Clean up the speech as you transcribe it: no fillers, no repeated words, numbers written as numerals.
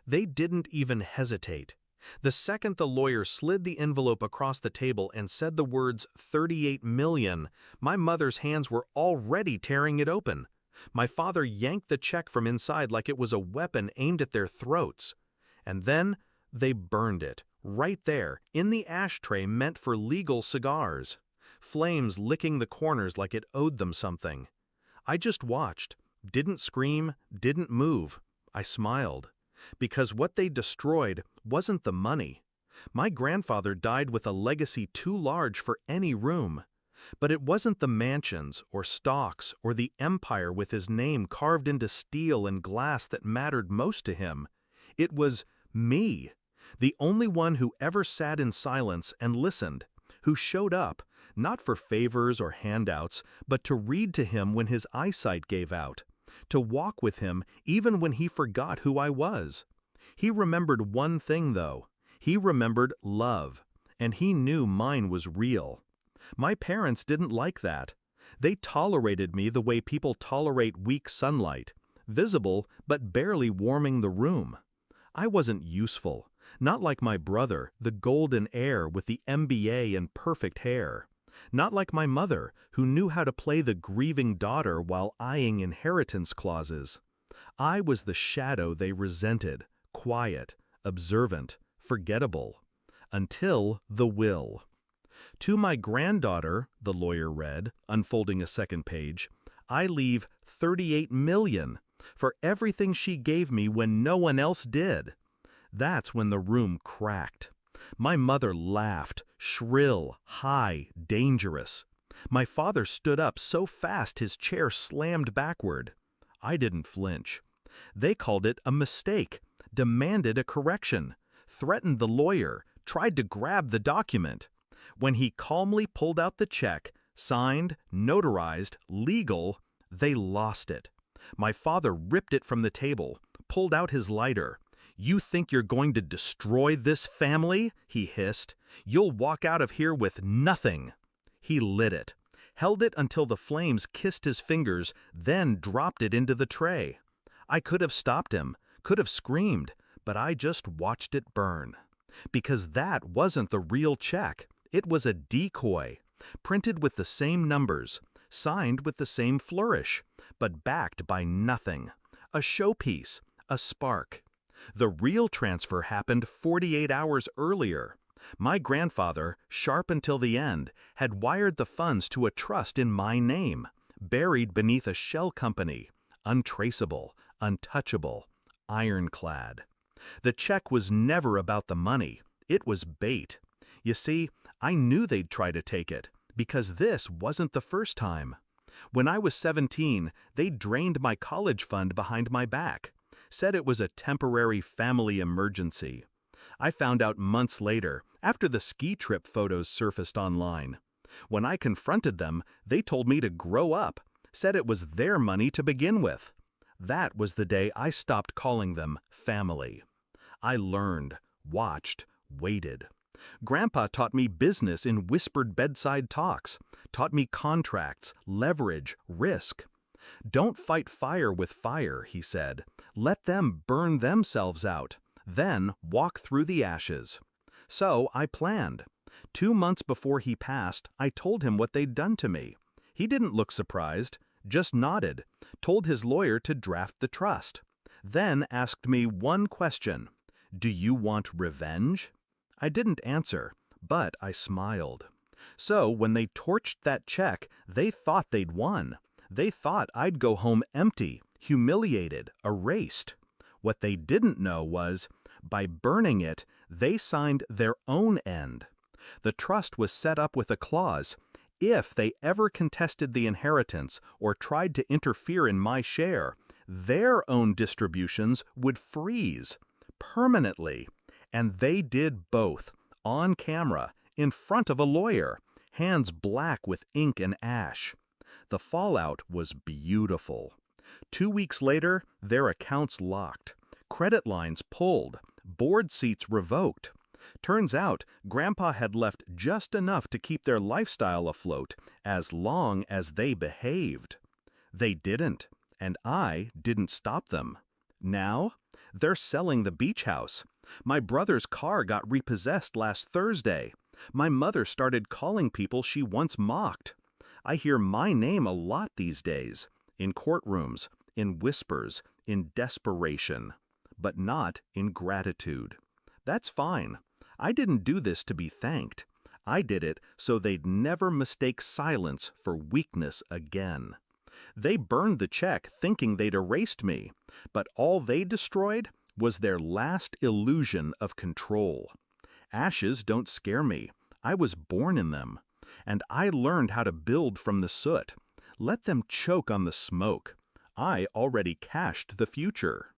They didn't even hesitate. The second the lawyer slid the envelope across the table and said the words 38 million, my mother's hands were already tearing it open. My father yanked the check from inside like it was a weapon aimed at their throats. And then they burned it, right there, in the ashtray meant for legal cigars. Flames licking the corners like it owed them something. I just watched, didn't scream, didn't move. I smiled. Because what they destroyed wasn't the money. My grandfather died with a legacy too large for any room. But it wasn't the mansions or stocks or the empire with his name carved into steel and glass that mattered most to him. It was me, the only one who ever sat in silence and listened, who showed up, not for favors or handouts, but to read to him when his eyesight gave out, to walk with him even when he forgot who I was. He remembered one thing, though. He remembered love, and he knew mine was real. My parents didn't like that. They tolerated me the way people tolerate weak sunlight, visible but barely warming the room. I wasn't useful, not like my brother, the golden heir with the MBA and perfect hair. Not like my mother, who knew how to play the grieving daughter while eyeing inheritance clauses. I was the shadow they resented, quiet, observant, forgettable. Until the will. To my granddaughter, the lawyer read, unfolding a second page, I leave 38 million for everything she gave me when no one else did. That's when the room cracked. My mother laughed, shrill, high, dangerous. My father stood up so fast his chair slammed backward. I didn't flinch. They called it a mistake, demanded a correction, threatened the lawyer, tried to grab the document. When he calmly pulled out the check, signed, notarized, legal, they lost it. My father ripped it from the table, pulled out his lighter. "You think you're going to destroy this family?" he hissed. "You'll walk out of here with nothing." He lit it, held it until the flames kissed his fingers, then dropped it into the tray. I could have stopped him, could have screamed, but I just watched it burn. Because that wasn't the real check. It was a decoy, printed with the same numbers, signed with the same flourish, but backed by nothing. A showpiece, a spark. The real transfer happened 48 hours earlier. My grandfather, sharp until the end, had wired the funds to a trust in my name, buried beneath a shell company, untraceable, untouchable, ironclad. The check was never about the money. It was bait. You see, I knew they'd try to take it, because this wasn't the first time. When I was 17, they drained my college fund behind my back, said it was a temporary family emergency. I found out months later, after the ski trip photos surfaced online. When I confronted them, they told me to grow up, said it was their money to begin with. That was the day I stopped calling them family. I learned, watched, waited. Grandpa taught me business in whispered bedside talks, taught me contracts, leverage, risk. Don't fight fire with fire, he said. Let them burn themselves out, then walk through the ashes. So I planned. 2 months before he passed, I told him what they'd done to me. He didn't look surprised, just nodded, told his lawyer to draft the trust. Then asked me one question. Do you want revenge? I didn't answer, but I smiled. So when they torched that check, they thought they'd won. They thought I'd go home empty, humiliated, erased. What they didn't know was, by burning it, they signed their own end. The trust was set up with a clause. If they ever contested the inheritance or tried to interfere in my share, their own distributions would freeze permanently. And they did both, on camera, in front of a lawyer, hands black with ink and ash. The fallout was beautiful. 2 weeks later, their accounts locked, credit lines pulled, board seats revoked. Turns out, Grandpa had left just enough to keep their lifestyle afloat, as long as they behaved. They didn't, and I didn't stop them. Now, They're selling the beach house. My brother's car got repossessed last Thursday. My mother started calling people she once mocked. I hear my name a lot these days, in courtrooms, in whispers, in desperation, but not in gratitude. That's fine. I didn't do this to be thanked. I did it so they'd never mistake silence for weakness again. They burned the check thinking they'd erased me, but all they destroyed was their last illusion of control. Ashes don't scare me. I was born in them. And I learned how to build from the soot. Let them choke on the smoke. I already cached the future.